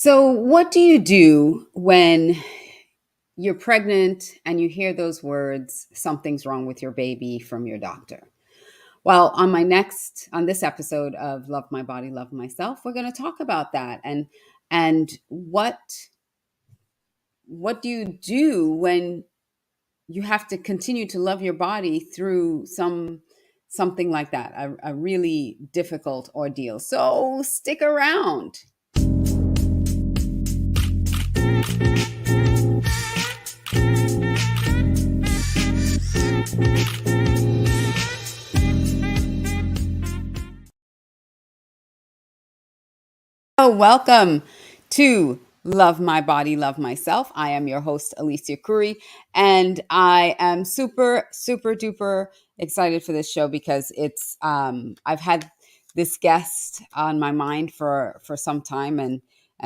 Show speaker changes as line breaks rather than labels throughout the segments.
So, what do you do when you're pregnant and you hear those words, something's wrong with your baby from your doctor? Well, on this episode of Love My Body, Love Myself, we're going to talk about that and what do you do when you have to continue to love your body through something like that, a really difficult ordeal. So, stick around. So, welcome to Love My Body, Love Myself. I am your host, Alicia Curry, and I am super, super duper excited for this show because I've had this guest on my mind for some time, and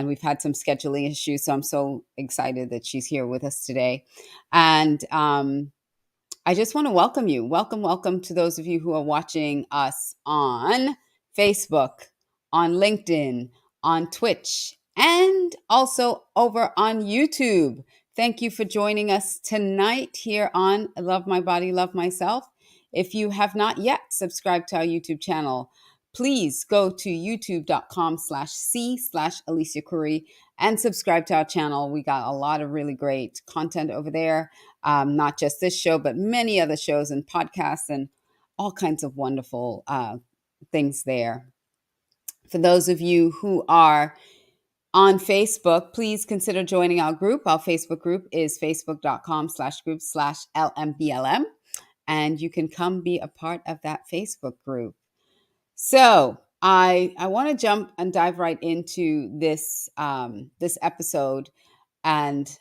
we've had some scheduling issues. So I'm so excited that she's here with us today, and I just want to welcome you. Welcome to those of you who are watching us on Facebook, on LinkedIn, on Twitch, and also over on YouTube. Thank you for joining us tonight here on Love My Body, Love Myself. If you have not yet subscribed to our YouTube channel, please go to youtube.com/C/Alicia Curry and subscribe to our channel. We got a lot of really great content over there. Not just this show, but many other shows and podcasts and all kinds of wonderful things there. For those of you who are on Facebook, please consider joining our group. Our Facebook group is facebook.com/group/LMBLM, and you can come be a part of that Facebook group. So I want to jump and dive right into this episode. And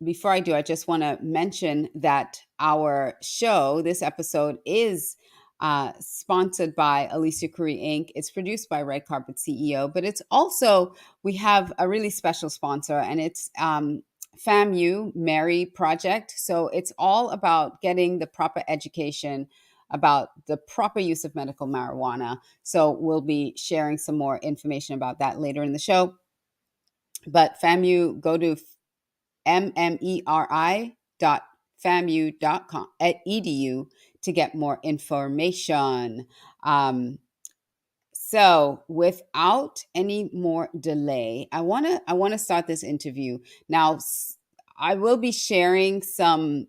before I do, I just want to mention that our show, this episode, is sponsored by Alicia Curry Inc. It's produced by Red Carpet CEO, but it's also, we have a really special sponsor, and it's FAMU Mary Project. So it's all about getting the proper education about the proper use of medical marijuana. So we'll be sharing some more information about that later in the show. But FAMU, go to mmeri.famu.com@edu to get more information. So without any more delay, I want to start this interview. Now, I will be sharing some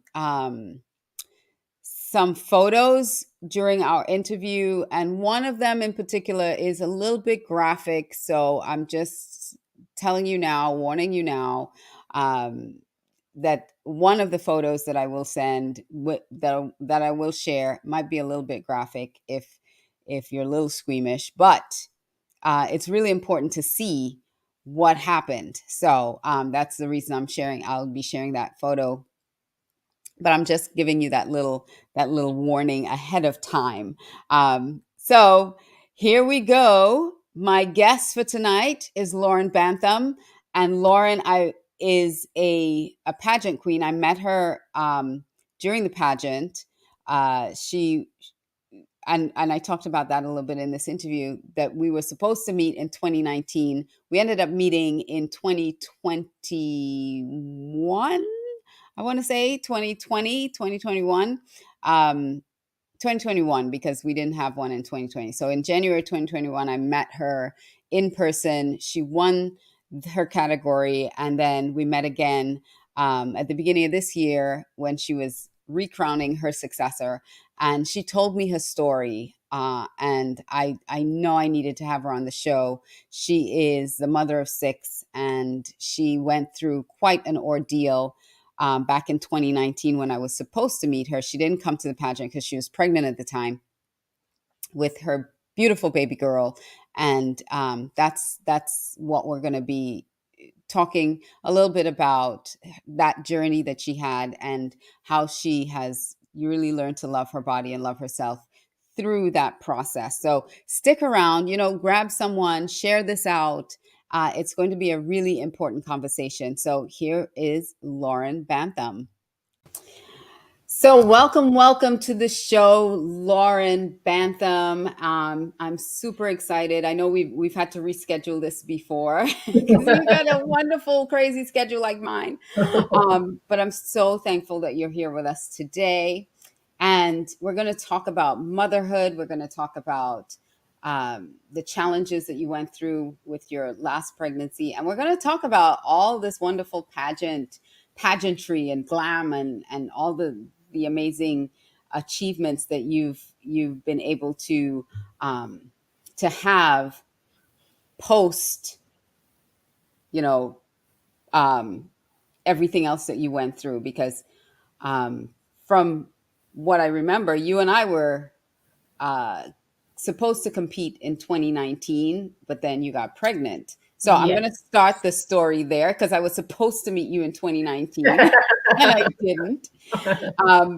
photos during our interview, and one of them in particular is a little bit graphic. So I'm just telling you now, warning you now, that one of the photos that I will send, that I will share, might be a little bit graphic if you're a little squeamish, but it's really important to see what happened. So that's the reason I'll be sharing that photo, but I'm just giving you that little warning ahead of time. So here we go. My guest for tonight is Lauren Bantham, and Lauren is a pageant queen. I met her during the pageant. She and I talked about that a little bit in this interview, that we were supposed to meet in 2019. We ended up meeting in 2021. I want to say 2020, 2021, 2021, because we didn't have one in 2020. So in January 2021, I met her in person. She won her category. And then we met again at the beginning of this year when she was recrowning her successor. And she told me her story. And I know I needed to have her on the show. She is the mother of 6, and she went through quite an ordeal back in 2019 when I was supposed to meet her. She didn't come to the pageant because she was pregnant at the time with her beautiful baby girl. And that's what we're going to be talking a little bit about, that journey that she had and how she has really learned to love her body and love herself through that process. So stick around, grab someone, share this out. It's going to be a really important conversation. So here is Lauren Bantham. So welcome to the show, Lauren Bantham. I'm super excited. I know we've had to reschedule this before because you've got a wonderful, crazy schedule like mine. But I'm so thankful that you're here with us today, and we're going to talk about motherhood. We're going to talk about the challenges that you went through with your last pregnancy, and we're going to talk about all this wonderful pageantry and glam and all the amazing achievements that you've been able to have post, you know, um, everything else that you went through. Because from what I remember, you and I were uh, supposed to compete in 2019, but then you got pregnant. So I'm
Yeah.
going to start the story there because I was supposed to meet you in 2019 and I didn't,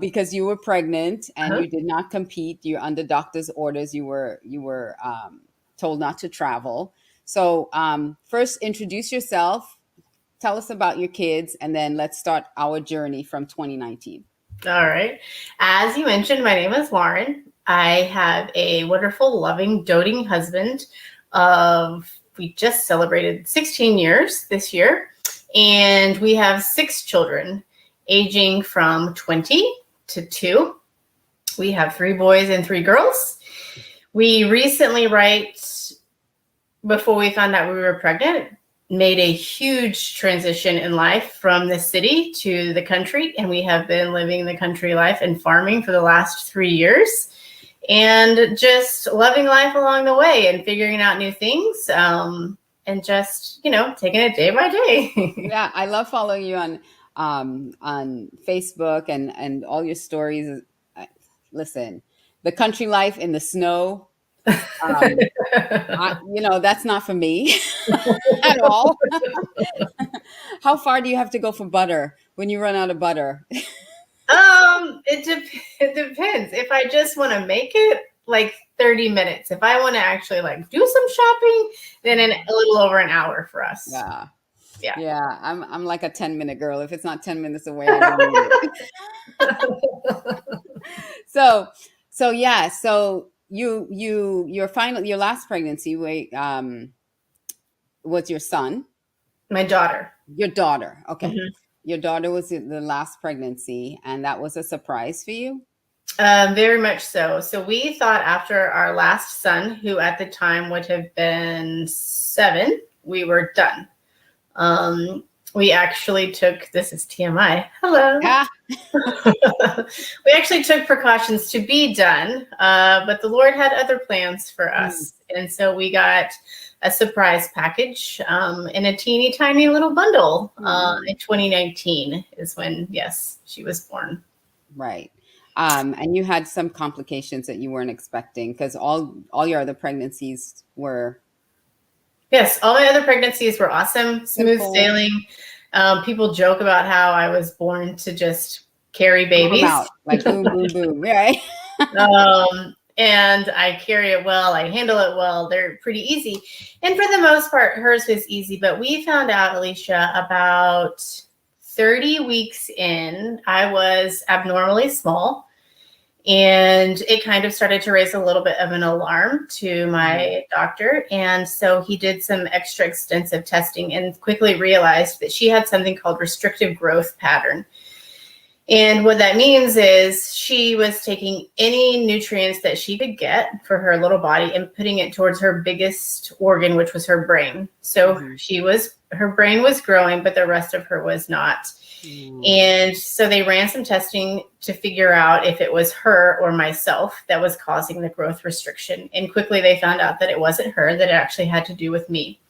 because you were pregnant and
Uh-huh.
you did not compete. You're under doctor's orders. You were told not to travel. So first, introduce yourself. Tell us about your kids, and then let's start our journey from 2019.
All right. As you mentioned, my name is Lauren. I have a wonderful, loving, doting husband we just celebrated 16 years this year, and we have 6 children aging from 20 to 2. We have 3 boys and 3 girls. We recently, right before we found out we were pregnant, made a huge transition in life from the city to the country. And we have been living the country life and farming for the last 3 years and just loving life along the way and figuring out new things. And just, taking it day by day.
Yeah, I love following you on Facebook and all your stories. Listen, the country life in the snow, um, that's not for me at all. How far do you have to go for butter when you run out of butter?
It depends. If I just want to make it, like 30 minutes. If I want to actually like do some shopping, then a little over an hour for us.
Yeah.
Yeah.
Yeah, I'm like a 10-minute girl. If it's not 10 minutes away, I don't need it. So your last pregnancy, was your son?
My daughter.
Your daughter. Okay.
Mhm.
Your daughter was the last pregnancy, and that was a surprise for you?
Very much so. So we thought after our last son, who at the time would have been 7, we were done. We actually took, this is TMI. Hello.
Ah,
We actually took precautions to be done, but the Lord had other plans for us. And so we got a surprise package in a teeny tiny little bundle in 2019 is when, yes, she was born.
right. And you had some complications that you weren't expecting because all your other pregnancies were
Yes, all my other pregnancies were awesome, smooth
simple.
sailing. People joke about how I was born to just carry
Pump them
babies.
out like boom, boom, boom. Right.
And I carry it well. I handle it well. They're pretty easy. And for the most part, hers was easy. But we found out, Alicia, about 30 weeks in, I was abnormally small. And it kind of started to raise a little bit of an alarm to my doctor. And so he did some extra extensive testing and quickly realized that she had something called restrictive growth pattern. And what that means is she was taking any nutrients that she could get for her little body and putting it towards her biggest organ, which was her brain. So her brain was growing, but the rest of her was not. And so they ran some testing to figure out if it was her or myself that was causing the growth restriction. And quickly they found out that it wasn't her, that it actually had to do with me.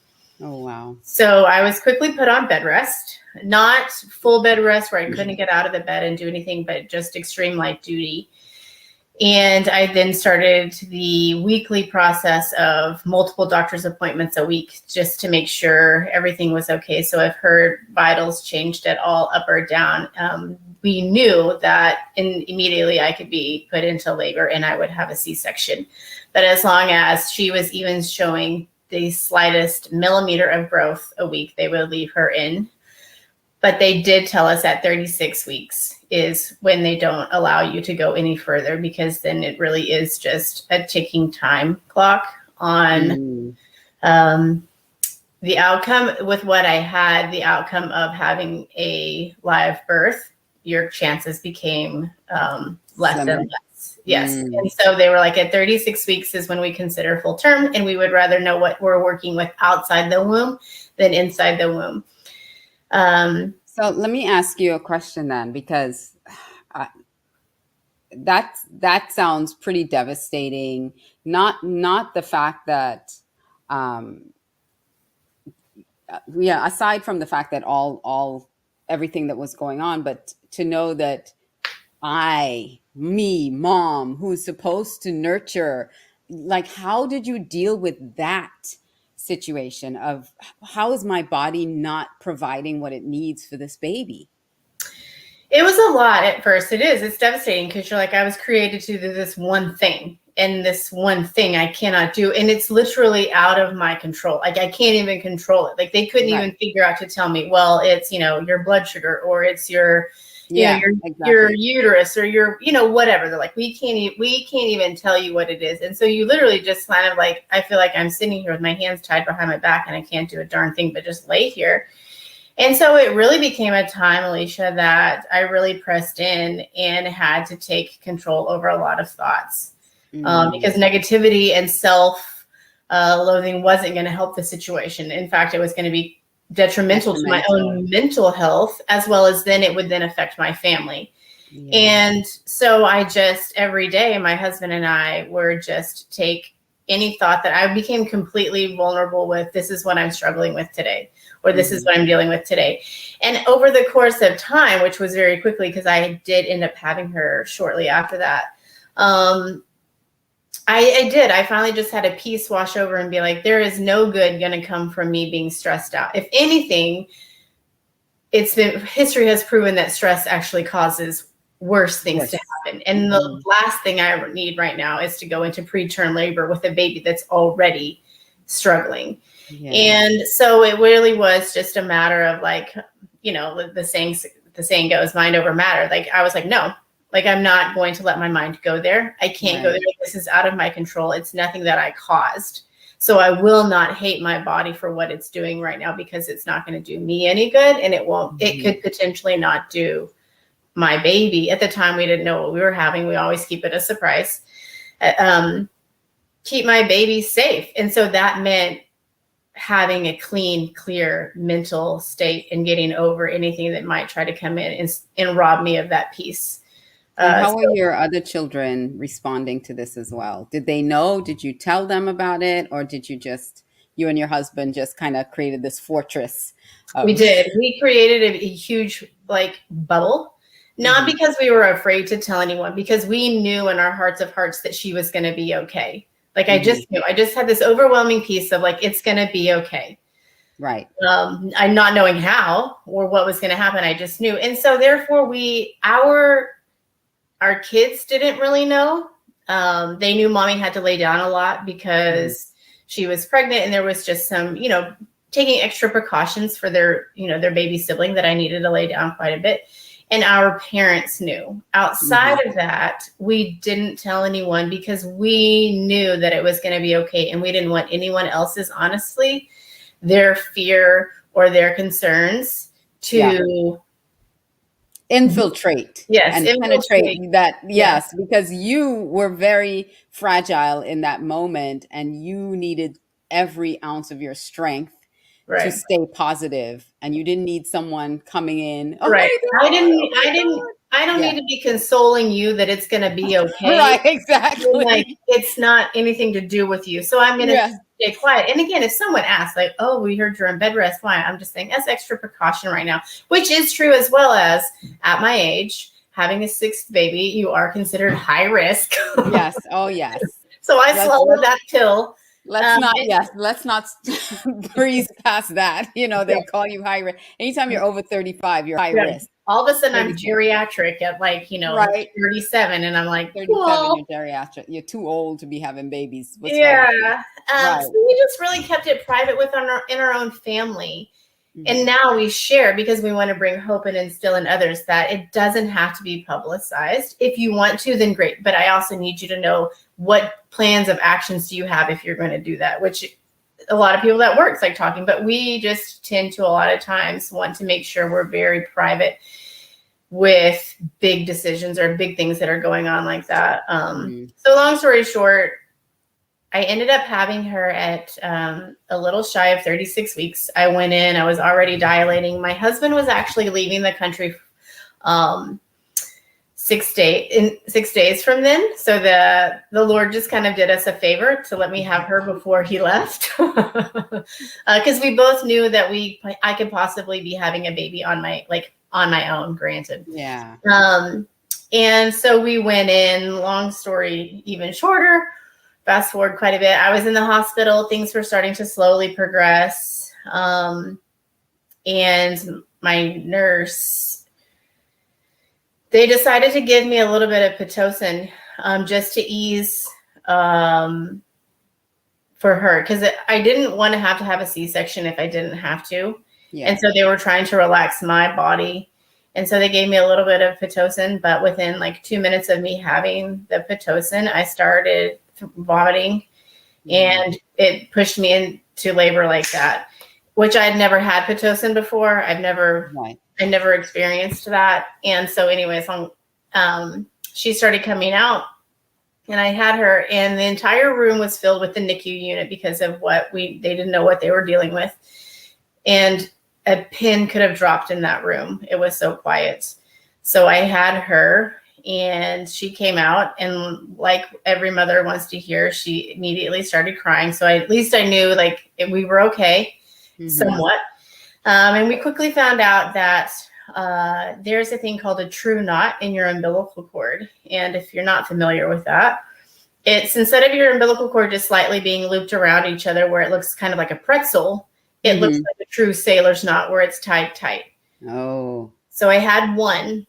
Oh, wow.
So I was quickly put on bed rest, not full bed rest where I couldn't get out of the bed and do anything, but just extreme light duty. And I then started the weekly process of multiple doctor's appointments a week just to make sure everything was okay. So if her vitals changed at all up or down, we knew that immediately I could be put into labor and I would have a C-section. But as long as she was even showing the slightest millimeter of growth a week, they would leave her in. But they did tell us at 36 weeks is when they don't allow you to go any further, because then it really is just a ticking time clock on the outcome. With what I had, the outcome of having a live birth, your chances became less
Slimmer.
and less. Yes. And so they were like, at 36 weeks is when we consider full term, and we would rather know what we're working with outside the womb than inside the womb.
So let me ask you a question then, because that sounds pretty devastating. Not the fact that, aside from the fact that all everything that was going on, but to know that me, mom, who's supposed to nurture, like, how did you deal with that situation of how is my body not providing what it needs for this baby?
It was a lot at first. It's devastating, because you're like, I was created to do this one thing, and this one thing I cannot do. And it's literally out of my control. Like, I can't even control it. Like, they couldn't even figure out to tell me, well, it's, your blood sugar, or it's your, your uterus, or your, whatever. They're like, we can't even tell you what it is. And so you literally just kind of like, I feel like I'm sitting here with my hands tied behind my back, and I can't do a darn thing but just lay here. And so it really became a time, Alicia, that I really pressed in and had to take control over a lot of thoughts, because negativity and self-loathing wasn't going to help the situation. In fact, it was going to be detrimental to my own mental health, as well as then it would then affect my family. Yeah. And so I just, every day, my husband and I were just take any thought that I became completely vulnerable with. This is what I'm struggling with today, or this is what I'm dealing with today. And over the course of time, which was very quickly, because I did end up having her shortly after that, I finally just had a peace wash over and be like, there is no good going to come from me being stressed out. If anything, history has proven that stress actually causes worse things to happen. And the last thing I need right now is to go into preterm labor with a baby that's already struggling. Yeah. And so it really was just a matter of like, the saying goes, mind over matter. Like, I was like, no, like, I'm not going to let my mind go there. I can't go there. This is out of my control. It's nothing that I caused. So I will not hate my body for what it's doing right now, because it's not going to do me any good. And it won't, it could potentially not do my baby. At the time, we didn't know what we were having. We always keep it a surprise. Keep my baby safe. And so that meant having a clean, clear mental state and getting over anything that might try to come in and rob me of that peace.
How are your other children responding to this as well? Did they know? Did you tell them about it? Or did you and your husband just kind of created this fortress?
We did. We created a huge bubble, not because we were afraid to tell anyone, because we knew in our hearts of hearts that she was going to be okay. Like, I just knew. I just had this overwhelming piece of like, it's going to be okay. Right. I'm not knowing how or what was going to happen. I just knew. And so therefore our kids didn't really know. They knew mommy had to lay down a lot because she was pregnant, and there was just some, taking extra precautions for their baby sibling that I needed to lay down quite a bit. And our parents knew. Outside of that, we didn't tell anyone, because we knew that it was going to be okay. And we didn't want anyone else's, honestly, their fear or their concerns to
infiltrate and penetrate that. Yes, because you were very fragile in that moment, and you needed every ounce of your strength to stay positive, and you didn't need someone coming in. Oh, right.
I don't need to be consoling you that it's going to be okay.
Right, exactly.
Like, it's not anything to do with you. So I'm going to stay quiet. And again, if someone asks like, oh, we heard you're in bed rest, why? I'm just saying that's extra precaution right now, which is true, as well as at my age, having a sixth baby, you are considered high risk.
Yes. Oh, yes.
So I swallowed that pill.
Let's not breeze past that. They call you high risk. Anytime you're over 35, you're high risk.
All of a sudden, I'm geriatric at 37, and I'm like,
37,
cool.
You're geriatric. You're too old to be having babies.
So we just really kept it private in our own family. And now we share because we want to bring hope and instill in others that it doesn't have to be publicized. If you want to, then great. But I also need you to know what plans of actions do you have if you're going to do that, which a lot of people that works like talking, but we just tend to a lot of times want to make sure we're very private with big decisions or big things that are going on like that. So long story short, I ended up having her at a little shy of 36 weeks. I went in, I was already dilating. My husband was actually leaving the country 6 days from then. So the Lord just kind of did us a favor to let me have her before he left. Because we both knew that I could possibly be having a baby on my own, granted.
Yeah.
And so we went in, long story even shorter. Fast forward quite a bit. I was in the hospital. Things were starting to slowly progress. And my nurse, they decided to give me a little bit of Pitocin just to ease for her. Because I didn't want to have a C-section if I didn't have to. Yeah. And so they were trying to relax my body. And so they gave me a little bit of Pitocin. But within like 2 minutes of me having the Pitocin, I started vomiting, and it pushed me into labor like that, which I had never had Pitocin before. I never experienced that. And so anyways, she started coming out, and I had her, and the entire room was filled with the NICU unit because of they didn't know what they were dealing with. And a pin could have dropped in that room. It was so quiet. So I had her, and she came out, and like every mother wants to hear, she immediately started crying. So at least I knew like we were okay, somewhat. And we quickly found out that there's a thing called a true knot in your umbilical cord. And if you're not familiar with that, it's instead of your umbilical cord just slightly being looped around each other where it looks kind of like a pretzel, it looks like a true sailor's knot where it's tied tight. Oh. So I had one.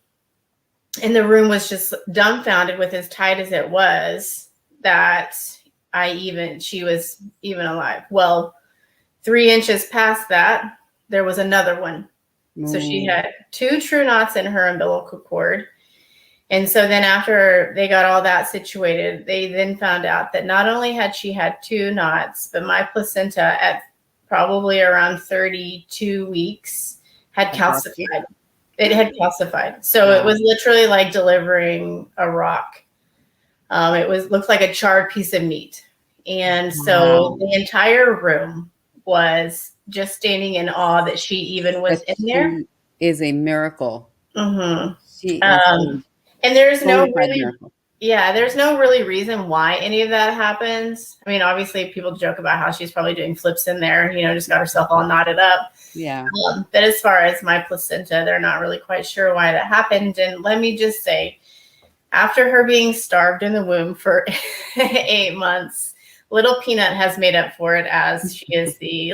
And the room was just dumbfounded with as tight as it was that she was even alive. Well, 3 inches past that, there was another one. So she had 2 true knots in her umbilical cord. And so then after they got all that situated, they then found out that not only had she had 2 knots, but my placenta at probably around 32 weeks had calcified. It had calcified. So it was literally like delivering a rock. It looked like a charred piece of meat. And so the entire room was just standing in awe that she even was in there.
Is a miracle.
She is and there's no really reason why any of that happens. I mean, obviously people joke about how she's probably doing flips in there, just got herself all knotted up. Yeah. But as far as my placenta, they're not really quite sure why that happened. And let me just say, after her being starved in the womb for 8 months, little Peanut has made up for it, as she is the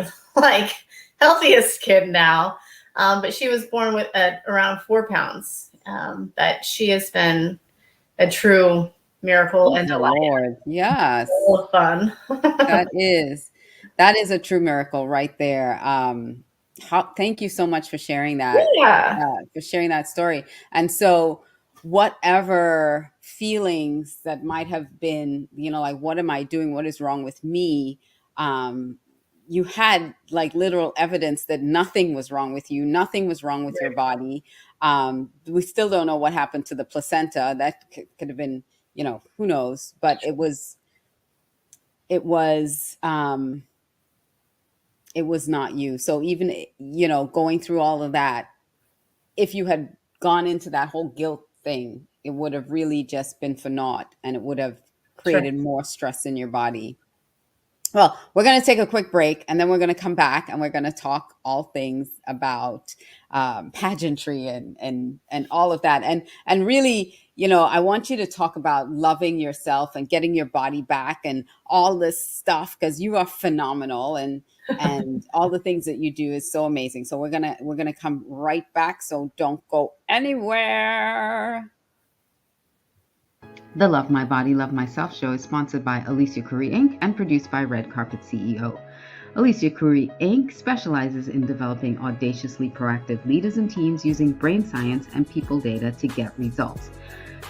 healthiest kid now. But she was born with around 4 pounds. But she has been a true miracle and delight. Lord. Yes. Full of fun.
That is a true miracle right there. Thank you so much for sharing that. Yeah. For sharing that story. And so whatever feelings that might have been, like, what am I doing? What is wrong with me? You had like literal evidence that nothing was wrong with you. Nothing was wrong with your body. We still don't know what happened to the placenta. That could have been, who knows, but it was not you. So even, going through all of that, if you had gone into that whole guilt thing, it would have really just been for naught, and it would have created more stress in your body. Well, we're going to take a quick break, and then we're going to come back, and we're going to talk all things about pageantry and all of that. And really, I want you to talk about loving yourself and getting your body back and all this stuff, because you are phenomenal, and all the things that you do is so amazing. So we're gonna come right back. So don't go anywhere. The Love My Body, Love Myself show is sponsored by Alicia Curry Inc. and produced by Red Carpet CEO. Alicia Curry Inc. specializes in developing audaciously proactive leaders and teams using brain science and people data to get results.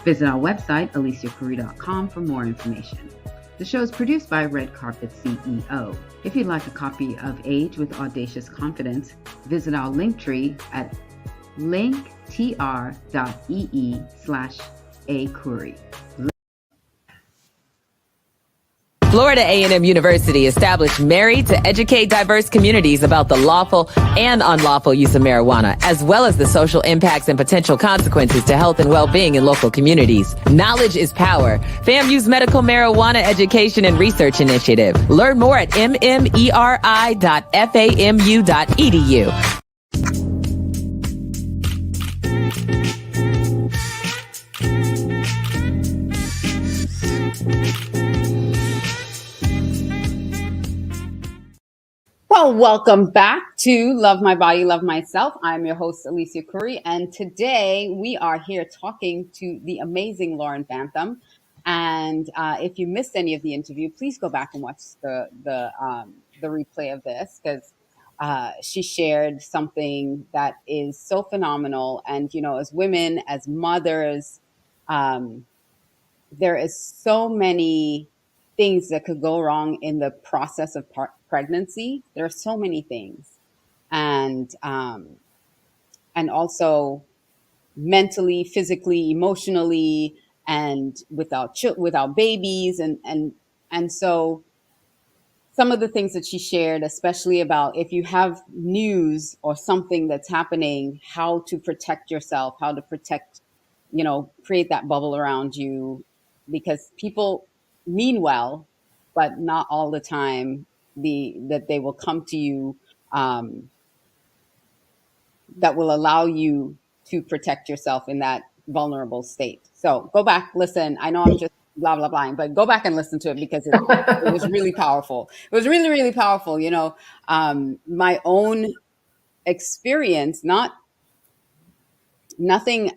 Visit our website, aliciacurry.com, for more information. The show is produced by Red Carpet CEO. If you'd like a copy of Age with Audacious Confidence, visit our link tree at linktr.ee/acurry.
Florida A&M University established Married to educate diverse communities about the lawful and unlawful use of marijuana, as well as the social impacts and potential consequences to health and well-being in local communities. Knowledge is power. FAMU's Medical Marijuana Education and Research Initiative. Learn more at mmeri.famu.edu.
Well, welcome back to Love My Body, Love Myself. I'm your host, Alicia Curry, and today we are here talking to the amazing Lauren Bantham. And if you missed any of the interview, please go back and watch the replay of this, because she shared something that is so phenomenal. And, you know, as women, as mothers, there is so many things that could go wrong in the process of pregnancy. There are so many things, and also mentally, physically, emotionally, and without babies, and so some of the things that she shared, especially about if you have news or something that's happening, how to protect yourself, how to protect, you know, create that bubble around you, because people mean well, but not all the time that they will come to you, that will allow you to protect yourself in that vulnerable state. So go back, listen. I know I'm just blah, blah, blah, but go back and listen to it, because it was really powerful. It was really, really powerful. You know, my own experience, nothing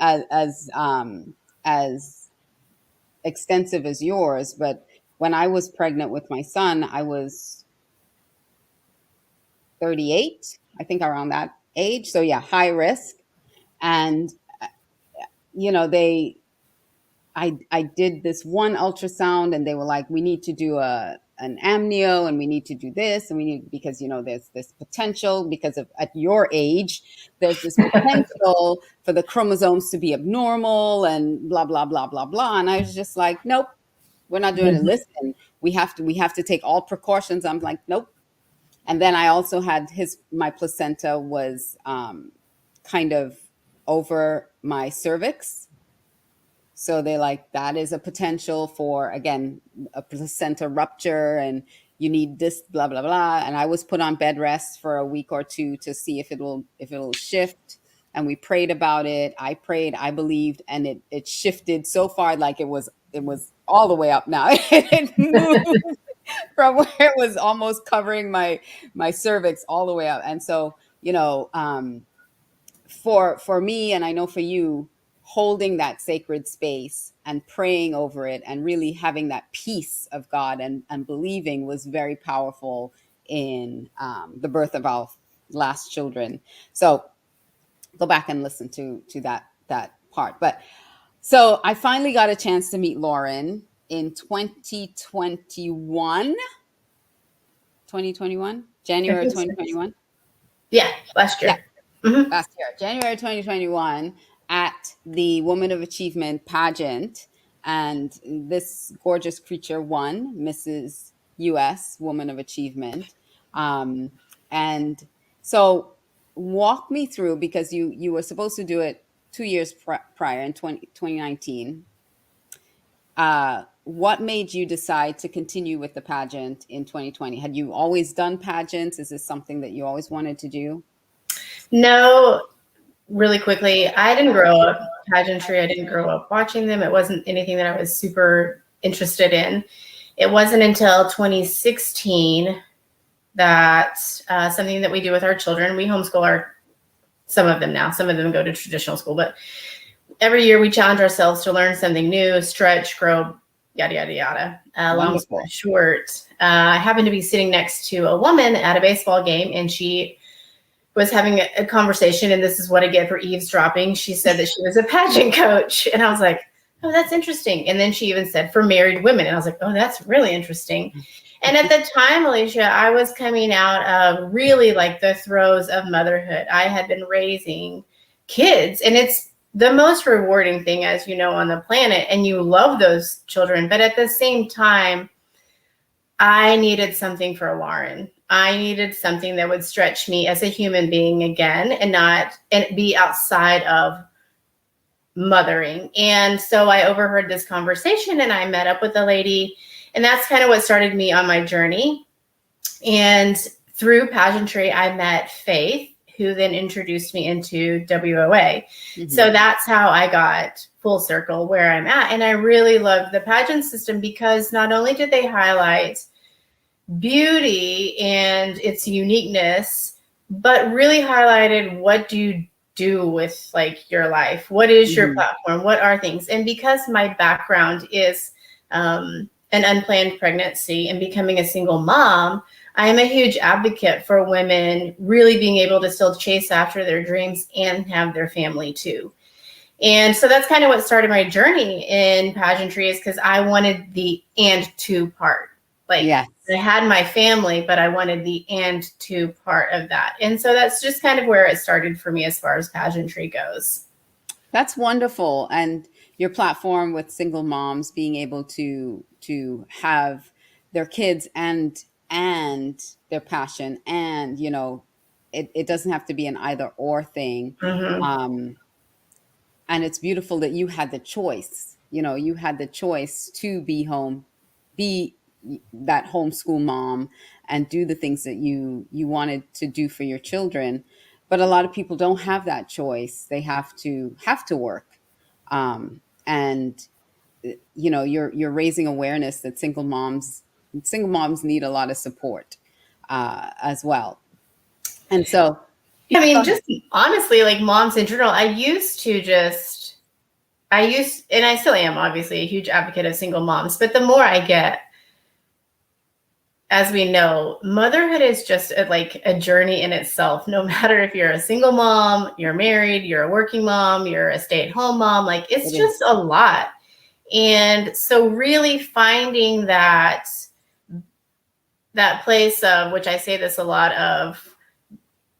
as extensive as yours, but when I was pregnant with my son, I was 38, I think, around that age. So yeah, high risk. And, you know, I did this one ultrasound, and they were like, we need to do an amnio, and we need to do this, and because, you know, there's this potential, because of at your age, there's this potential for the chromosomes to be abnormal, and blah, blah, blah, blah, blah. And I was just like, nope, we're not doing it. Listen, we have to take all precautions. I'm like, nope. And then I also had my placenta was kind of over my cervix. So they're like, that is a potential for, again, a placenta rupture, and you need this, blah, blah, blah. And I was put on bed rest for a week or two to see if it will shift. And we prayed about it. I prayed, I believed, and it shifted so far, like it was all the way up now. It moved from where it was almost covering my cervix all the way up. And so, you know, for me, and I know for you, holding that sacred space and praying over it and really having that peace of God and believing was very powerful in the birth of our last children. So go back and listen to that part. But so I finally got a chance to meet Lauren in 2021, January 2021.
Yeah, last year.
Yeah.
Mm-hmm.
Last year, January 2021, at the Woman of Achievement pageant. And this gorgeous creature won Mrs. US Woman of Achievement. And so walk me through, because you were supposed to do it 2 years prior in 2019. What made you decide to continue with the pageant in 2020? Had you always done pageants? Is this something that you always wanted to do?
No, really quickly, I didn't grow up pageantry. I didn't grow up watching them. It wasn't anything that I was super interested in. It wasn't until 2016 that something that we do with our children, we homeschool some of them now. Some of them go to traditional school, but every year we challenge ourselves to learn something new, stretch, grow, yada, yada, yada. Long story
Wonderful.
short, I happened to be sitting next to a woman at a baseball game, and she was having a conversation, and this is what I get for eavesdropping. She said that she was a pageant coach, and I was like, oh, that's interesting. And then she even said for married women, and I was like, oh, that's really interesting. And at the time, Alicia, I was coming out of really like the throes of motherhood. I had been raising kids, and it's the most rewarding thing, as you know, on the planet, and you love those children. But at the same time, I needed something for Lauren. I needed something that would stretch me as a human being again, and be outside of mothering. And so I overheard this conversation, and I met up with a lady, and that's kind of what started me on my journey. And through Pageantry, I met Faith, who then introduced me into WOA. Mm-hmm. So that's how I got full circle where I'm at. And I really love the pageant system because not only did they highlight beauty and its uniqueness, but really highlighted what do you do with like your life? What is your platform? What are things? And because my background is an unplanned pregnancy and becoming a single mom, I am a huge advocate for women really being able to still chase after their dreams and have their family too. And so that's kind of what started my journey in pageantry, is because I wanted the and to part. Like, yes. I had my family, but I wanted the and to part of that. And so that's just kind of where it started for me as far as pageantry goes.
That's wonderful. And your platform with single moms being able to have their kids and their passion, and, you know, it doesn't have to be an either or thing. Mm-hmm. And it's beautiful that you had the choice, you know, you had the choice to be that homeschool mom and do the things that you wanted to do for your children. But a lot of people don't have that choice. They have to work. And, you know, you're raising awareness that single moms need a lot of support as well. And so,
I mean, just honestly, like moms in general, and I still am obviously a huge advocate of single moms, but the more I get, as we know, motherhood is just like a journey in itself. No matter if you're a single mom, you're married, you're a working mom, you're a stay-at-home mom, like it's just a lot. And so really finding that place of, which I say this a lot of,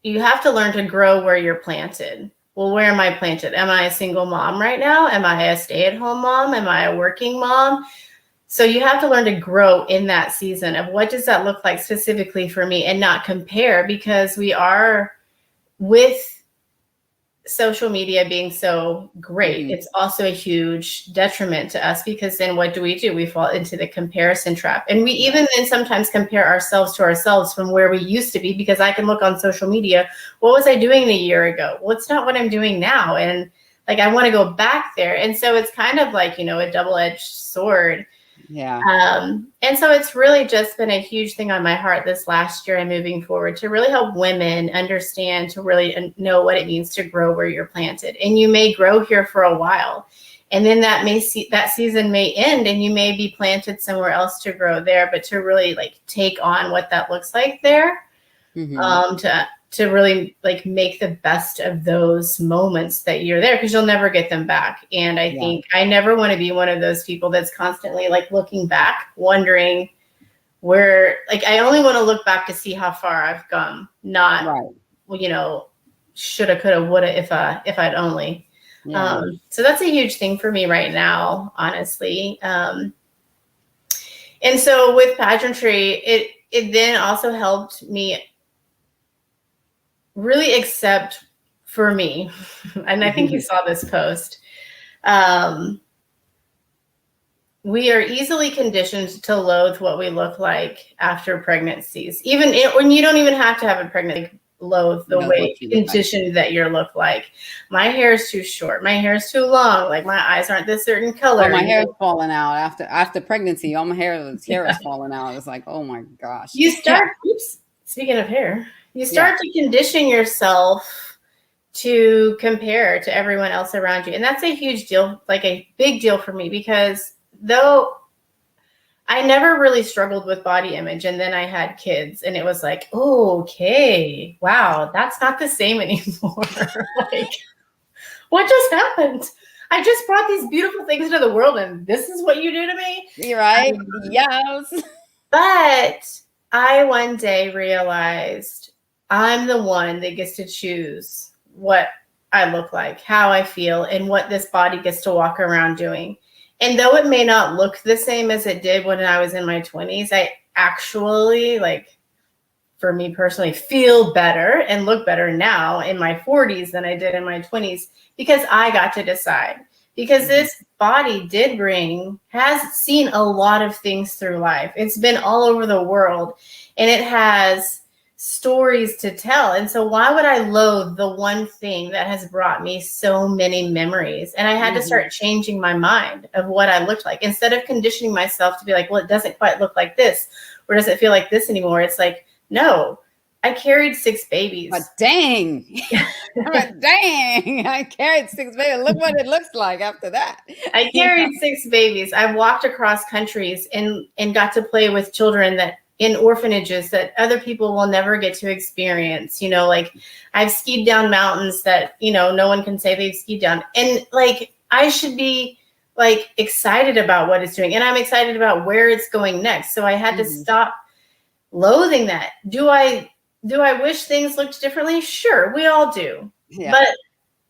you have to learn to grow where you're planted. Well, where am I planted? Am I a single mom right now? Am I a stay-at-home mom? Am I a working mom? So you have to learn to grow in that season of what does that look like specifically for me, and not compare, because we are, with social media being so great, it's also a huge detriment to us, because then what do? We fall into the comparison trap. And we even then sometimes compare ourselves to ourselves from where we used to be, because I can look on social media, what was I doing a year ago? Well, it's not what I'm doing now. And like, I want to go back there. And so it's kind of like, you know, a double-edged sword.
Yeah.
And so it's really just been a huge thing on my heart this last year and moving forward, to really help women understand, to really know what it means to grow where you're planted. And you may grow here for a while, and then that season may end, and you may be planted somewhere else to grow there, but to really like take on what that looks like there, to really like make the best of those moments that you're there, because you'll never get them back. And I think I never want to be one of those people that's constantly like looking back, wondering where, like, I only want to look back to see how far I've come, not, you know, shoulda, coulda, woulda, if I'd only. So that's a huge thing for me right now, honestly. And so with pageantry, it then also helped me really accept, for me, and I think you saw this post, we are easily conditioned to loathe what we look like after pregnancies. Even when you don't even have to have a pregnancy, loathe the way conditioned that you look like. My hair is too short. My hair is too long. Like my eyes aren't this certain color.
Oh, my hair is falling out after pregnancy. All my hair is falling out. It's like, oh my gosh.
You start. Oops, speaking of hair. You start to condition yourself to compare to everyone else around you. And that's a huge deal, like a big deal for me, because though I never really struggled with body image. And then I had kids and it was like, oh, okay, wow, that's not the same anymore. Like, what just happened? I just brought these beautiful things into the world and this is what you do to me?
You're right. Yes.
But I one day realized I'm the one that gets to choose what I look like, how I feel, and what this body gets to walk around doing. And though it may not look the same as it did when I was in my 20s, I actually, like, for me personally, feel better and look better now in my 40s than I did in my 20s because I got to decide. Because this body has seen a lot of things through life. It's been all over the world and it has stories to tell. And so why would I loathe the one thing that has brought me so many memories? And I had to start changing my mind of what I looked like. Instead of conditioning myself to be like, well, it doesn't quite look like this, or does it feel like this anymore? It's like, no, I carried 6 babies.
But dang. But dang. I carried 6 babies. Look what it looks like after that.
I carried 6 babies. I walked across countries and got to play with children that in orphanages that other people will never get to experience. You know, like I've skied down mountains that, you know, no one can say they've skied down. And like, I should be like excited about what it's doing. And I'm excited about where it's going next. So I had to stop loathing that. Do I wish things looked differently? Sure, we all do. Yeah. But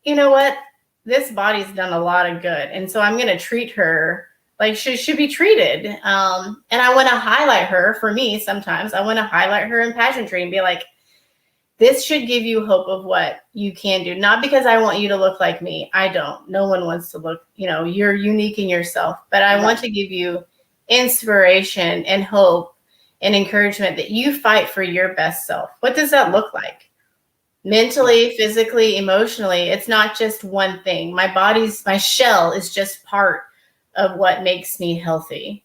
you know what? This body's done a lot of good. And so I'm going to treat her like she should be treated. And I want to highlight her. For me, sometimes I want to highlight her in pageantry and be like, this should give you hope of what you can do. Not because I want you to look like me. I don't. No one wants to look, you know, you're unique in yourself. But I want to give you inspiration and hope and encouragement that you fight for your best self. What does that look like? Mentally, physically, emotionally. It's not just one thing. My shell is just part of what makes me healthy.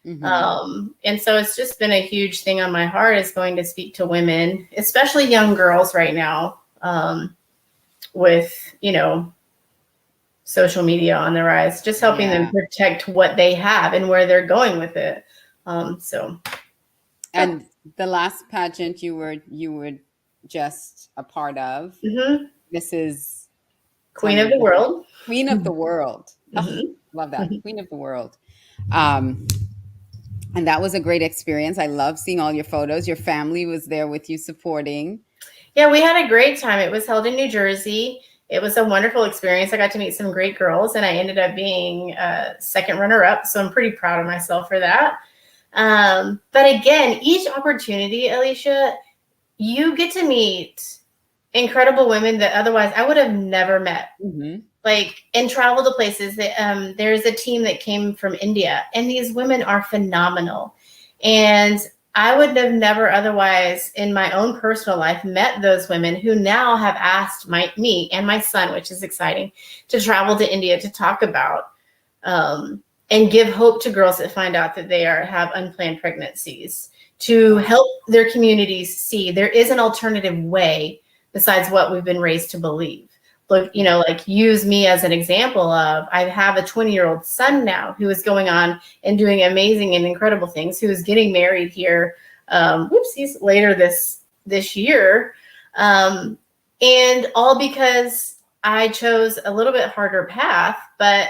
And so it's just been a huge thing on my heart, is going to speak to women, especially young girls right now, with, you know, social media on the rise, just helping them protect what they have and where they're going with it.
And the last pageant you were just a part of, this is
Queen of the World.
Queen of the World. Oh, love that. Queen of the World. And that was a great experience. I love seeing all your photos. Your family was there with you supporting.
Yeah, we had a great time. It was held in New Jersey. It was a wonderful experience. I got to meet some great girls, and I ended up being second runner-up. So I'm pretty proud of myself for that. But again, each opportunity, Alicia, you get to meet incredible women that otherwise I would have never met. Like, and travel to places that there's a team that came from India, and these women are phenomenal. And I would have never otherwise in my own personal life met those women who now have asked me and my son, which is exciting, to travel to India to talk about and give hope to girls that find out that they have unplanned pregnancies, to help their communities see there is an alternative way besides what we've been raised to believe. Look, you know, like, use me as an example of, I have a 20-year-old son now who is going on and doing amazing and incredible things, who is getting married here, later this year. And all because I chose a little bit harder path, but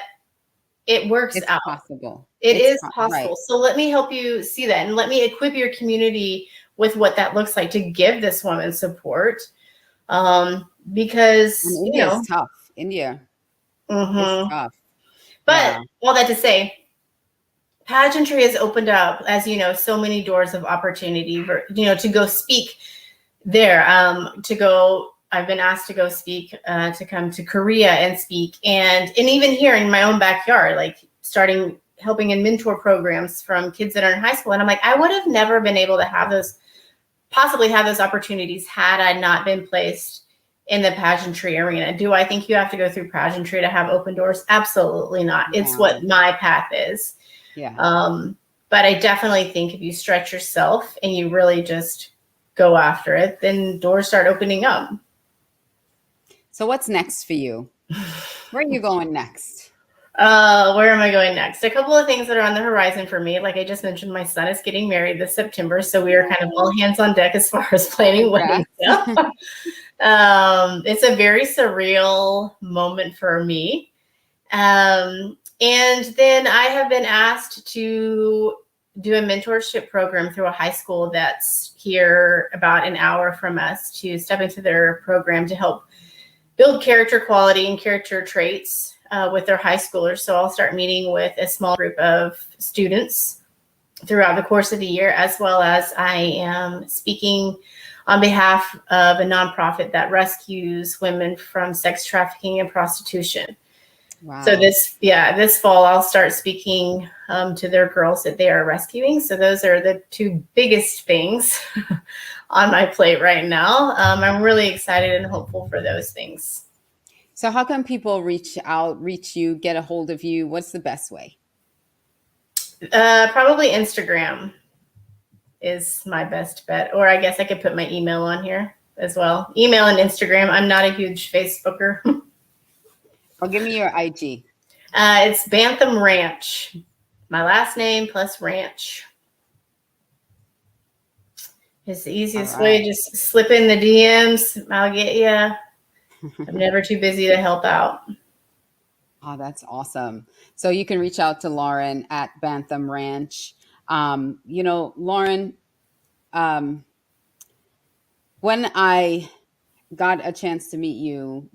it works out.
Possible.
It is possible. Right. So let me help you see that, and let me equip your community with what that looks like to give this woman support. Because
India is tough. India is tough.
But all that to say, pageantry has opened up, as you know, so many doors of opportunity for, you know, to go speak there. I've been asked to go speak, to come to Korea and speak, and even here in my own backyard, like helping in mentor programs from kids that are in high school. And I'm like, I would have never been able to possibly have those opportunities had I not been placed in the pageantry arena. Do I think you have to go through pageantry to have open doors? Absolutely not. It's what my path is. Yeah. But I definitely think if you stretch yourself and you really just go after it, then doors start opening up.
So what's next for you? Where are you going next?
Where am I going next? A couple of things that are on the horizon for me. Like I just mentioned, my son is getting married this September, so we are kind of all hands on deck as far as planning wedding stuff. It's a very surreal moment for me. And then I have been asked to do a mentorship program through a high school that's here about an hour from us, to step into their program to help build character quality and character traits with their high schoolers. So I'll start meeting with a small group of students throughout the course of the year, as well as I am speaking on behalf of a nonprofit that rescues women from sex trafficking and prostitution. Wow. So this fall I'll start speaking to their girls that they are rescuing. So those are the two biggest things on my plate right now. I'm really excited and hopeful for those things.
So how can people reach you, get a hold of you? What's the best way?
Probably Instagram is my best bet. Or I guess I could put my email on here as well. Email and Instagram. I'm not a huge Facebooker.
Well, give me your IG.
It's Bantham Ranch. My last name plus ranch. It's the easiest way. Just slip in the DMs. I'll get you. I'm never too busy to help out.
Oh, that's awesome. So you can reach out to Lauren at Bantham Ranch. Lauren, when I got a chance to meet you,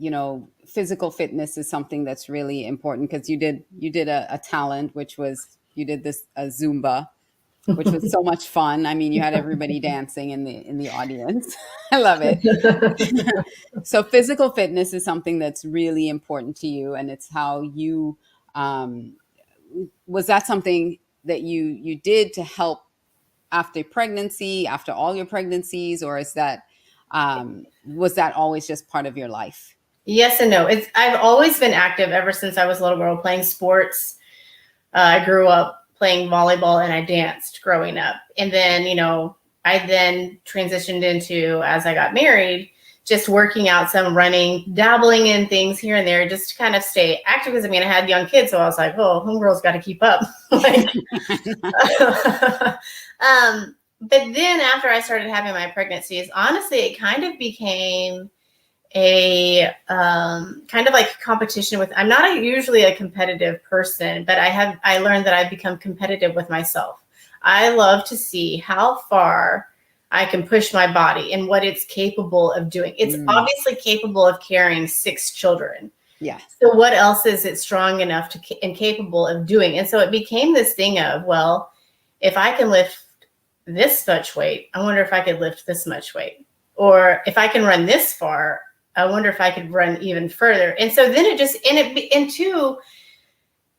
physical fitness is something that's really important, because you did a talent, which was, you did this a Zumba, which was so much fun. I mean, you had everybody dancing in the audience. I love it. So physical fitness is something that's really important to you, and it's how you, was that something that you did to help after pregnancy, after all your pregnancies, or is that, was that always just part of your life?
Yes and no. I've always been active ever since I was a little girl, playing sports. I grew up playing volleyball and I danced growing up. And then, I then transitioned into, as I got married, just working out, some running, dabbling in things here and there, just to kind of stay active. Because I had young kids, so I was like, oh, homegirl's got to keep up. But then after I started having my pregnancies, honestly, it kind of became a kind of like competition with, I'm not usually a competitive person, but I learned that I've become competitive with myself. I love to see how far I can push my body and what it's capable of doing. It's obviously capable of carrying 6 children.
Yeah.
So what else is it strong enough to and capable of doing? And so it became this thing of, well, if I can lift this much weight, I wonder if I could lift this much weight. Or if I can run this far, I wonder if I could run even further. And so then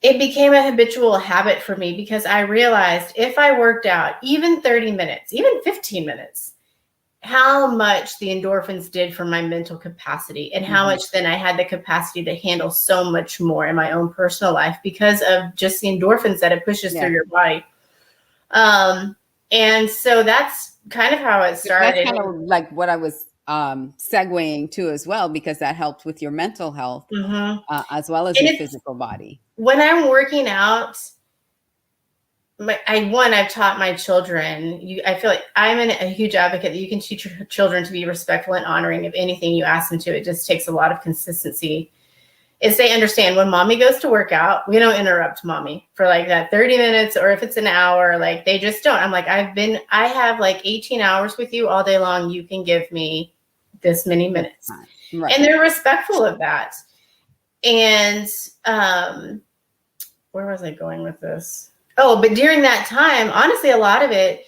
it became a habitual habit for me, because I realized if I worked out even 30 minutes, even 15 minutes, how much the endorphins did for my mental capacity, and how much then I had the capacity to handle so much more in my own personal life because of just the endorphins that it pushes through your body. And so that's kind of how it started.
That's kind of like what I was segueing to as well, because that helped with your mental health as well as your physical body.
When I'm working out, I've taught my children, I feel like I'm a huge advocate that you can teach your children to be respectful and honoring of anything you ask them to. It just takes a lot of consistency. Is they understand when mommy goes to work out, we don't interrupt mommy for like that 30 minutes, or if it's an hour, like they just don't. I'm like, I have like 18 hours with you all day long. You can give me this many minutes. Right. And they're respectful of that. And where was I going with this? Oh, but during that time, honestly, a lot of it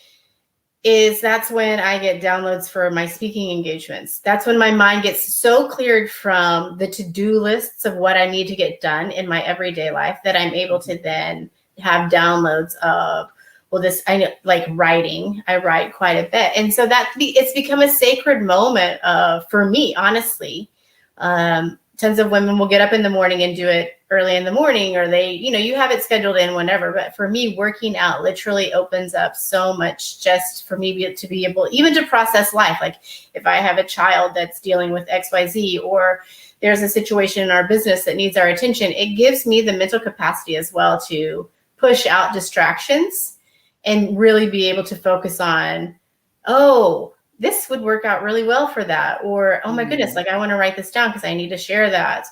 is that's when I get downloads for my speaking engagements. That's when my mind gets so cleared from the to-do lists of what I need to get done in my everyday life that I'm able to then have downloads of, well, this, I know, like writing, I write quite a bit. And so it's become a sacred moment for me, honestly, tons of women will get up in the morning and do it early in the morning, or they, you have it scheduled in whenever. But for me, working out literally opens up so much just for me to be able even to process life. Like if I have a child that's dealing with XYZ, or there's a situation in our business that needs our attention, it gives me the mental capacity as well to push out distractions and really be able to focus on, oh, this would work out really well for that. Or, oh my goodness, like I want to write this down because I need to share that.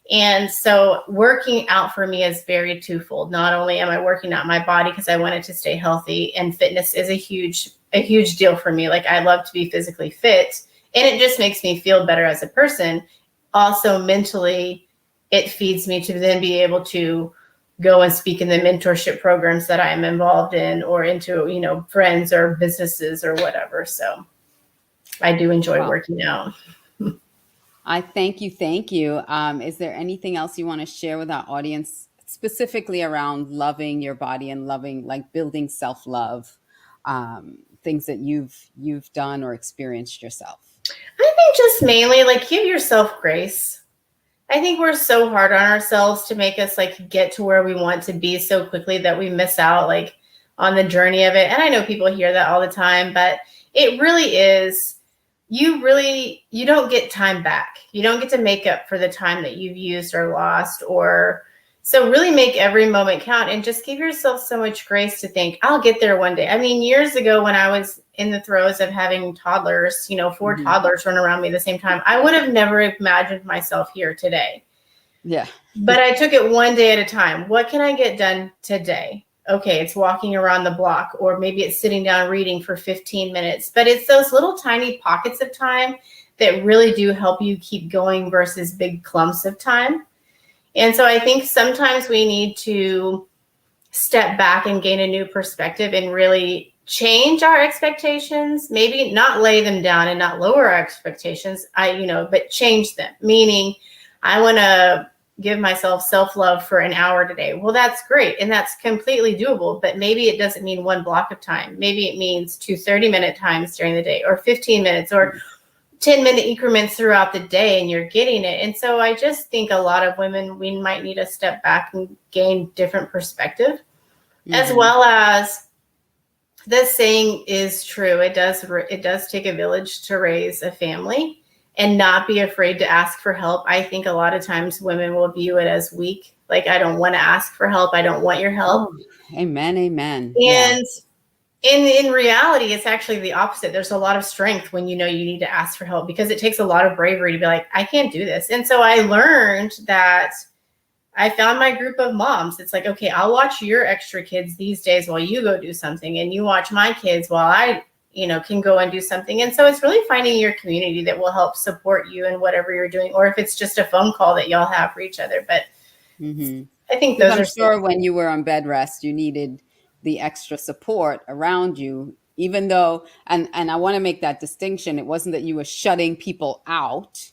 And so working out for me is very twofold. Not only am I working out my body because I want it to stay healthy, and fitness is a huge deal for me. Like I love to be physically fit, and it just makes me feel better as a person. Also mentally, it feeds me to then be able to go and speak in the mentorship programs that I am involved in, or into, friends or businesses or whatever. So I do enjoy working out.
I thank you. Thank you. Is there anything else you want to share with our audience, specifically around loving your body and loving, like building self-love, things that you've done or experienced yourself?
I think just mainly like give yourself grace. I think we're so hard on ourselves to make us like get to where we want to be so quickly that we miss out like on the journey of it. And I know people hear that all the time, but it really is, you don't get time back. You don't get to make up for the time that you've used or lost, so really make every moment count and just give yourself so much grace to think, I'll get there one day. I mean, years ago when I was in the throes of having toddlers, 4 toddlers run around me at the same time, I would have never imagined myself here today.
Yeah.
But I took it one day at a time. What can I get done today? Okay, it's walking around the block, or maybe it's sitting down reading for 15 minutes. But it's those little tiny pockets of time that really do help you keep going versus big clumps of time. And so I think sometimes we need to step back and gain a new perspective and really change our expectations, maybe not lay them down and not lower our expectations, but change them. Meaning I want to give myself self-love for an hour today. Well, that's great. And that's completely doable, but maybe it doesn't mean one block of time. Maybe it means 2 30-minute times during the day, or 15 minutes, or 10-minute increments throughout the day, and you're getting it. And so I just think a lot of women, we might need to step back and gain different perspective, as well as the saying is true. It does take a village to raise a family, and not be afraid to ask for help. I think a lot of times women will view it as weak. Like, I don't want to ask for help. I don't want your help.
Oh, amen. Amen.
And in reality, it's actually the opposite. There's a lot of strength when you need to ask for help, because it takes a lot of bravery to be like, I can't do this. And so I learned that I found my group of moms. It's like, okay, I'll watch your extra kids these days while you go do something, and you watch my kids while I, can go and do something. And so it's really finding your community that will help support you in whatever you're doing, or if it's just a phone call that y'all have for each other. But I think those
I'm sure when you were on bed rest, you needed the extra support around you, even though, and I want to make that distinction. It wasn't that you were shutting people out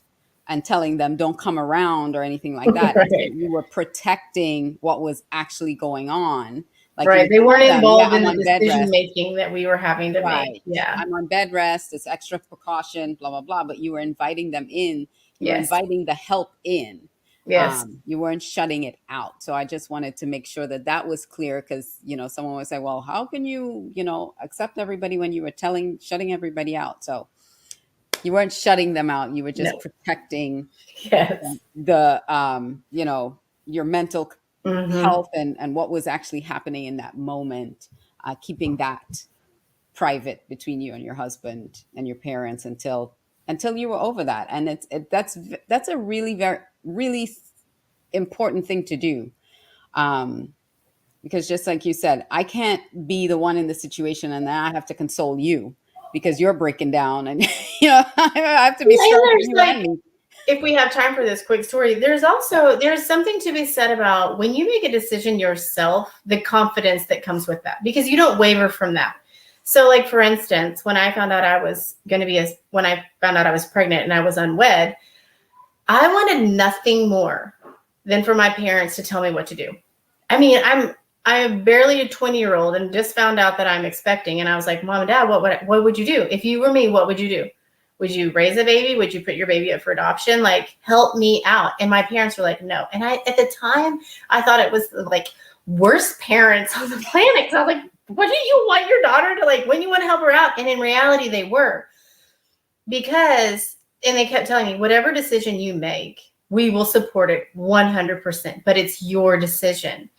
and telling them don't come around or anything like that.
Right.
You were protecting what was actually going on. Like,
right. They weren't involved in the
decision
decision making that we were having to make. Yeah.
I'm on bed rest. It's extra precaution, blah, blah, blah. But you were inviting them in. You were inviting the help in.
Yes.
You weren't shutting it out. So I just wanted to make sure that was clear, because, someone would say, well, how can you, accept everybody when you were shutting everybody out? So you weren't shutting them out. You were just protecting the, your mental health and what was actually happening in that moment, keeping that private between you and your husband and your parents until you were over that. And that's a really, very, really important thing to do. Because just like you said, I can't be the one in the situation and then I have to console you because you're breaking down, and I have to be strong.
If we have time for this quick story, there's something to be said about when you make a decision yourself, the confidence that comes with that, because you don't waver from that. So, like, for instance, when I found out I was pregnant and I was unwed, I wanted nothing more than for my parents to tell me what to do. I mean, I'm barely a 20-year-old and just found out that I'm expecting. And I was like, Mom and Dad, what would you do? If you were me, what would you do? Would you raise a baby? Would you put your baby up for adoption? Like, help me out. And my parents were like, no. And at the time, I thought it was like worst parents on the planet. So I was like, what do you want your daughter to like, when you want to help her out? And in reality, they were. Because, and they kept telling me, whatever decision you make, we will support it 100%, but it's your decision.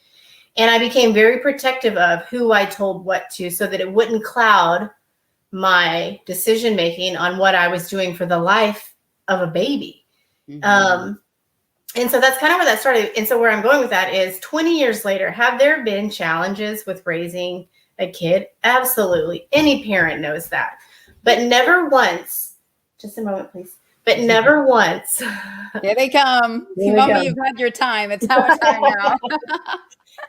And I became very protective of who I told what to, so that it wouldn't cloud my decision making on what I was doing for the life of a baby. Mm-hmm. And so that's kind of where that started. And so where I'm going with that is 20 years later, have there been challenges with raising a kid? Absolutely. Any parent knows that. But never once, just a moment, please. But never once.
Here they come. Mommy, you've had your time. It's our time now.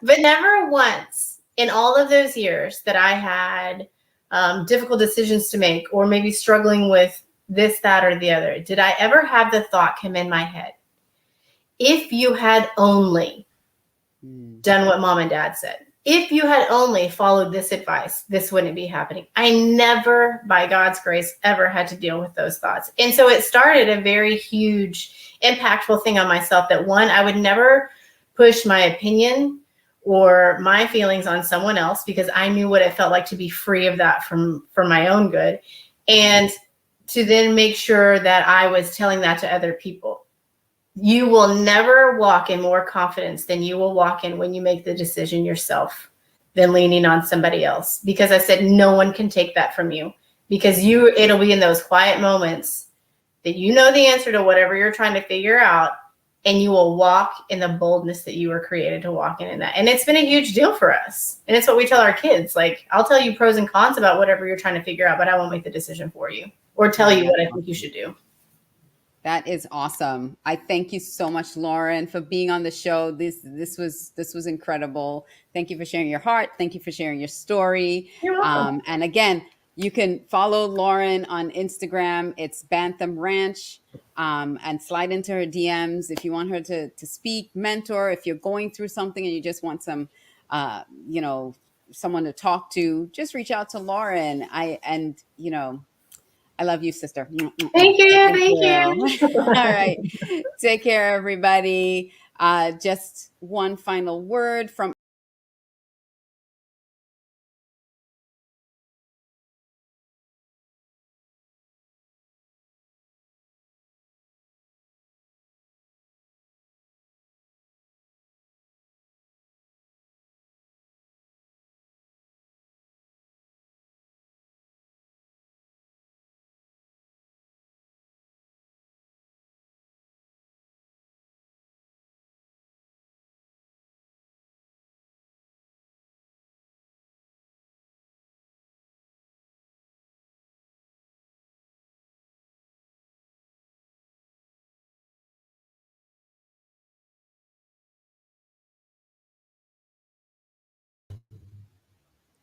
But never once in all of those years that I had difficult decisions to make, or maybe struggling with this, that, or the other, did I ever have the thought come in my head, if you had only done what mom and dad said, if you had only followed this advice, this wouldn't be happening. I never, by God's grace, ever had to deal with those thoughts. And so it started a very huge, impactful thing on myself that, one, I would never push my opinion or my feelings on someone else, because I knew what it felt like to be free of that for my own good. And to then make sure that I was telling that to other people. You will never walk in more confidence than you will walk in when you make the decision yourself than leaning on somebody else. Because I said, no one can take that from you, because it'll be in those quiet moments that you know the answer to whatever you're trying to figure out, and you will walk in the boldness that you were created to walk in that. And it's been a huge deal for us. And it's what we tell our kids. Like, I'll tell you pros and cons about whatever you're trying to figure out, but I won't make the decision for you or tell you what I think you should do.
That is awesome. I thank you so much, Lauren, for being on the show. This was incredible. Thank you for sharing your heart. Thank you for sharing your story.
You're welcome.
And again, you can follow Lauren on Instagram. It's Bantham Ranch, and slide into her DMs if you want her to speak, mentor. If you're going through something and you just want some, someone to talk to, just reach out to Lauren. I love you, sister.
Thank you. Thank you.
All right. Take care, everybody. Just one final word from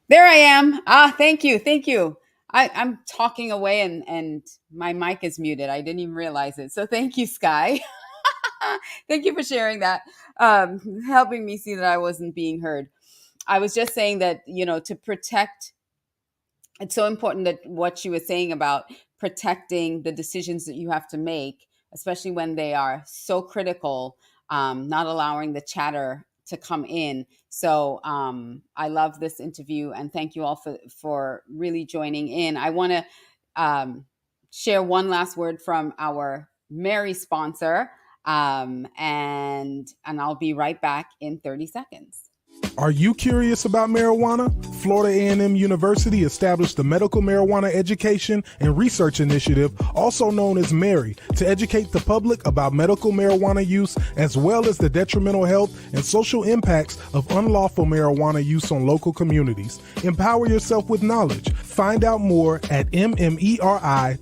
There I am. Thank you. Thank you. I'm talking away and my mic is muted. I didn't even realize it. So thank you, Sky. Thank you for sharing that, helping me see that I wasn't being heard. I was just saying that, to protect, it's so important that what she was saying about protecting the decisions that you have to make, especially when they are so critical, not allowing the chatter to come in. So I love this interview, and thank you all for really joining in. I want to share one last word from our Mary sponsor, and I'll be right back in 30 seconds.
Are you curious about marijuana? Florida A&M University established the Medical Marijuana Education and Research Initiative, also known as MARY, to educate the public about medical marijuana use, as well as the detrimental health and social impacts of unlawful marijuana use on local communities. Empower yourself with knowledge. Find out more at mmeri.famu.edu.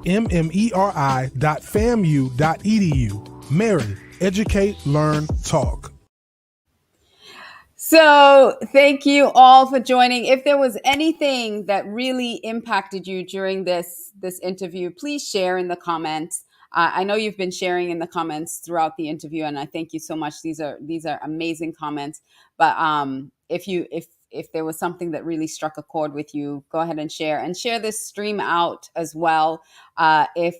mmeri.famu.edu. MARY. Educate, learn, talk.
So thank you all for joining. If there was anything that really impacted you during this interview, please share in the comments. I know you've been sharing in the comments throughout the interview, and I thank you so much. These are amazing comments. But if if there was something that really struck a chord with you, go ahead and share this stream out as well. If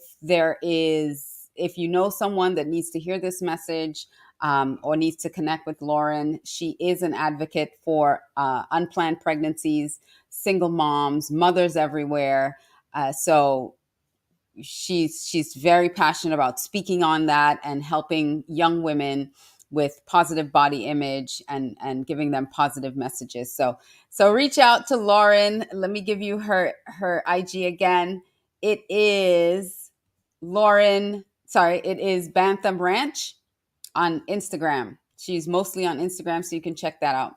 you know someone that needs to hear this message, or needs to connect with Lauren, she is an advocate for unplanned pregnancies, single moms, mothers everywhere. So she's very passionate about speaking on that and helping young women with positive body image and giving them positive messages. So reach out to Lauren. Let me give you her IG again. It is Bantham Ranch on Instagram. She's mostly on Instagram, so you can check that out.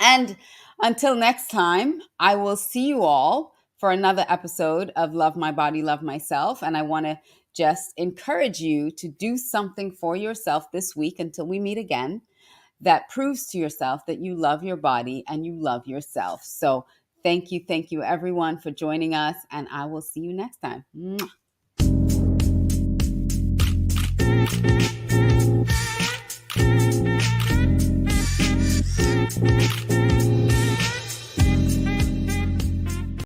And until next time, I will see you all for another episode of Love My Body, Love Myself. And I want to just encourage you to do something for yourself this week until we meet again that proves to yourself that you love your body and you love yourself. So thank you everyone for joining us, and I will see you next time. Mwah.